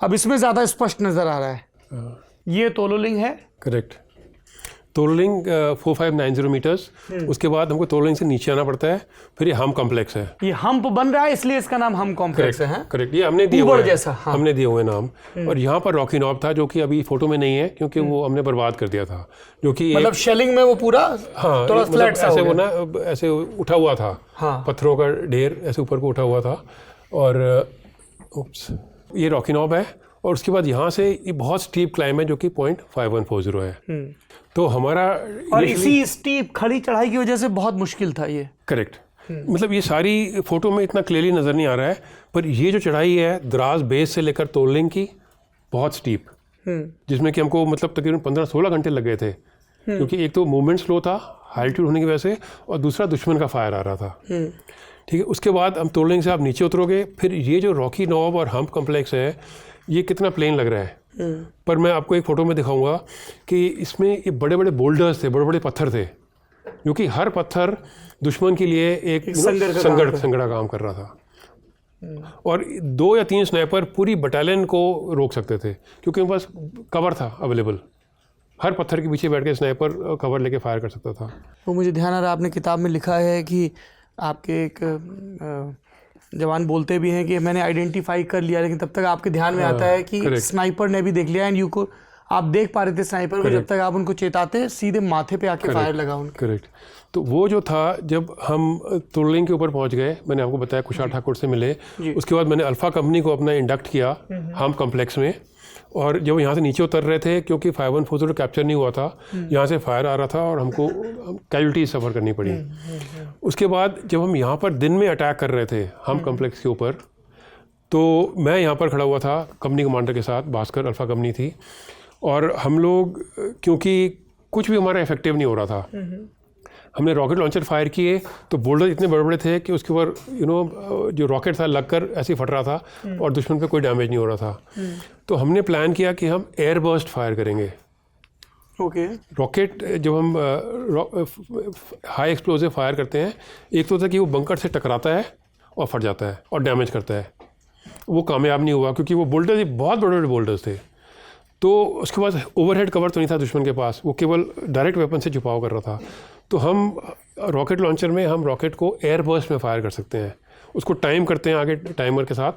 अब इसमें ज़्यादा स्पष्ट नज़र आ रहा है। ये तोलोलिंग है। करेक्ट। तोलोलिंग 4590 मीटर्स। उसके बाद हमको तोलोलिंग से नीचे आना पड़ता है, फिर ये हम कॉम्प्लेक्स है। ये हम्प बन रहा है इसलिए इसका नाम हम कॉम्प्लेक्स है। करेक्ट, ये हमने दिए हुए हैं, जैसा, हाँ। हमने दिए हुए नाम। और यहाँ पर रॉकी नॉब था जो कि अभी फोटो में नहीं है क्योंकि वो हमने बर्बाद कर दिया था, जो कि मतलब शेलिंग में वो पूरा हाँ थोड़ा फ्लैट सा ऐसे हो वो गया। ना ऐसे उठा हुआ था, हाँ। पत्थरों का ढेर ऐसे ऊपर को उठा हुआ था। और ये रॉकी नॉब है। और उसके बाद यहाँ से ये बहुत स्टीप क्लाइम है जो कि 0.5140 है। तो हमारा और इसी स्टीप खड़ी चढ़ाई की वजह से बहुत मुश्किल था ये। करेक्ट। मतलब ये सारी फोटो में इतना क्लियरली नज़र नहीं आ रहा है, पर ये जो चढ़ाई है द्रास बेस से लेकर तोलोलिंग की बहुत स्टीप, जिसमें कि हमको मतलब तकरीबन 15-16 घंटे लग गए थे, क्योंकि एक तो मूवमेंट स्लो था हाइल्टीट्यूड होने की वजह से, और दूसरा दुश्मन का फायर आ रहा था। ठीक है, उसके बाद हम तोलोलिंग से आप नीचे उतरोगे, फिर ये जो रॉकी नॉब और हम्प कॉम्प्लेक्स है ये कितना प्लेन लग रहा है। पर मैं आपको एक फ़ोटो में दिखाऊंगा कि इसमें ये बड़े बड़े बोल्डर्स थे, बड़े बड़े पत्थर थे, जो कि हर पत्थर दुश्मन के लिए एक संगड़ काम कर रहा था। और 2 या 3 स्नाइपर पूरी बटालियन को रोक सकते थे क्योंकि उनके पास कवर था अवेलेबल। हर पत्थर के पीछे बैठ के स्नाइपर कवर लेके फायर कर सकता था। वो मुझे ध्यान आ रहा है, आपने किताब में लिखा है कि आपके एक जवान बोलते भी हैं कि मैंने आइडेंटिफाई कर लिया, लेकिन तब तक आपके ध्यान में आता है कि स्नाइपर ने भी देख लिया एंड यू को आप देख पा रहे थे स्नाइपर को, जब तक आप उनको चेताते सीधे माथे पे आके फायर लगा उनके। करेक्ट। तो वो जो था, जब हम तोलोलिंग के ऊपर पहुंच गए, मैंने आपको बताया कुशाल ठाकुर से मिले, उसके बाद मैंने अल्फा कंपनी को अपना इंडक्ट किया हम कॉम्प्लेक्स में। और जब यहाँ से नीचे उतर रहे थे, क्योंकि 5140 कैप्चर नहीं हुआ था, यहाँ से फायर आ रहा था और हमको कैजुअल्टी सफ़र करनी पड़ी। उसके बाद जब हम यहाँ पर दिन में अटैक कर रहे थे हम कॉम्प्लेक्स के ऊपर, तो मैं यहाँ पर खड़ा हुआ था कंपनी कमांडर के साथ, भास्कर अल्फा कंपनी थी, और हम लोग क्योंकि कुछ भी हमारा इफेक्टिव नहीं हो रहा था, हमने रॉकेट लॉन्चर फायर किए तो बोल्डर इतने बड़े बड़े थे कि उसके ऊपर जो रॉकेट था लगकर ऐसे ही फट रहा था और दुश्मन पे कोई डैमेज नहीं हो रहा था। तो हमने प्लान किया कि हम एयर बर्स्ट फायर करेंगे। ओके। रॉकेट जब हम हाई एक्सप्लोजिव फायर करते हैं, एक तो होता है कि वो बंकर से टकराता है और फट जाता है और डैमेज करता है। वो कामयाब नहीं हुआ क्योंकि वो बोल्डर्स बहुत बड़े बड़े बोल्डर्स थे। तो उसके बाद ओवरहेड कवर तो नहीं था दुश्मन के पास, वो केवल डायरेक्ट वेपन से छुपाव कर रहा था। तो हम रॉकेट लॉन्चर में हम रॉकेट को एयर बर्स्ट में फायर कर सकते हैं, उसको टाइम करते हैं आगे टाइमर के साथ,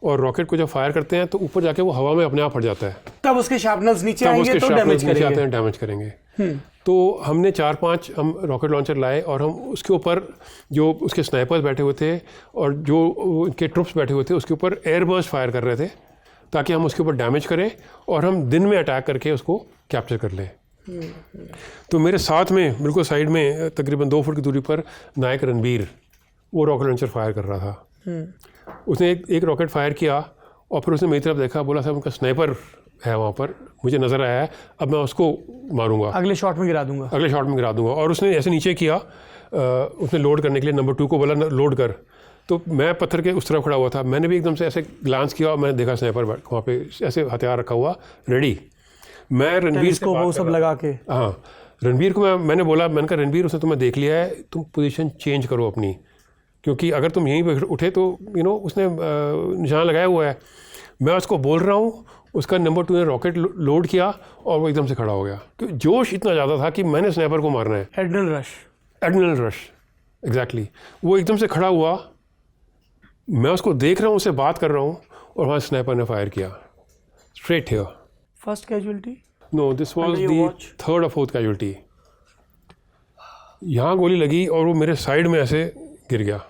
और रॉकेट को जब फायर करते हैं तो ऊपर जाके वो हवा में अपने आप फट जाता है, तब उसके शार्पनर्स नीचे आएंगे तो डैमेज करेंगे। तो हमने 4-5 हम रॉकेट लॉन्चर लाए और हम उसके ऊपर जो उसके स्नाइपर्स बैठे हुए थे और जो उनके ट्रुप्स बैठे हुए थे उसके ऊपर एयर बर्स्ट फायर कर रहे थे, ताकि हम उसके ऊपर डैमेज करें और हम दिन में अटैक करके उसको कैप्चर कर लें। तो मेरे साथ में बिल्कुल साइड में तकरीबन 2 फुट की दूरी पर नायक रणबीर, वो रॉकेट लॉन्चर फायर कर रहा था। उसने एक रॉकेट फायर किया और फिर उसने मेरी तरफ देखा, बोला साहब उनका स्नाइपर है वहाँ पर, मुझे नज़र आया है, अब मैं उसको मारूंगा, अगले शॉट में गिरा दूंगा। और उसने ऐसे नीचे किया, उसने लोड करने के लिए नंबर 2 को बोला लोड कर। तो मैं पत्थर के उस तरफ खड़ा हुआ था, मैंने भी एकदम से ऐसे ग्लांस किया और मैंने देखा स्नाइपर वहाँ पे ऐसे हथियार रखा हुआ रेडी। मैं रणबीर को वो सब लगा के, हाँ रणबीर को मैंने बोला, मैंने कहा रणबीर उसने तुम्हें देख लिया है, तुम पोजीशन चेंज करो अपनी, क्योंकि अगर तुम यहीं पर उठे तो उसने निशान लगाया हुआ है। मैं उसको बोल रहा हूँ, उसका नंबर 2 ने रॉकेट लोड किया और वो एकदम से खड़ा हो गया, क्योंकि जोश इतना ज़्यादा था कि मैंने स्नाइपर को मारना है। Adrenal rush exactly. वो एकदम से खड़ा हुआ, मैं उसको देख रहा हूँ, उससे बात कर रहा हूँ, और वहाँ स्नाइपर ने फायर किया straight here. First casualty? No, this was the 3rd और 4th कैजुअलिटी। यहाँ गोली लगी और वो मेरे साइड में ऐसे गिर गया।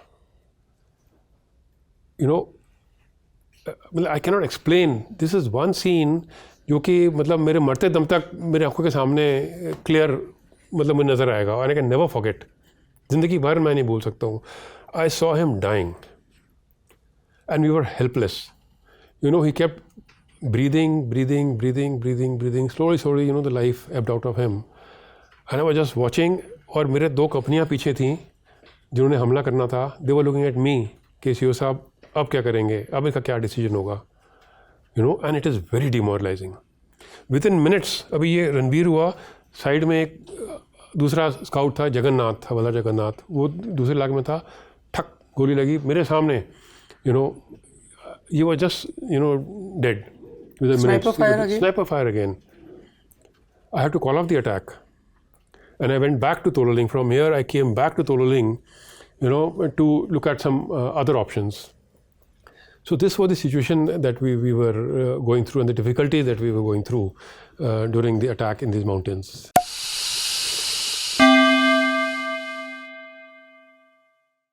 मतलब I cannot explain, this is one scene जो कि मतलब मेरे मरते दम तक मेरे आंखों के सामने क्लियर मतलब मुझे नज़र आएगा, और आई कैन नेवर फॉरगेट, ज़िंदगी भर मैं नहीं भूल सकता हूँ। I saw him dying and we were helpless. He kept breathing, slowly, the life ebbed out of him. And I was just watching, और मेरे 2 कंपनियां पीछे थीं जिन्होंने हमला करना था। They were looking at me कि सीओ साहब अब क्या करेंगे, अब इसका क्या डिसीजन होगा, and it is very demoralizing. Within minutes, अभी ये रणबीर हुआ, साइड में एक दूसरा स्काउट था, जगन्नाथ था, वाला जगन्नाथ, वो दूसरे इलाके में था, ठक गोली लगी मेरे सामने, he was just, dead. With a Sniper fire again? Sniper fire again. I had to call off the attack. And I went back to Tololing. From here, I came back to Tololing, to look at some other options. So this was the situation that we were going through and the difficulties that we were going through during the attack in these mountains.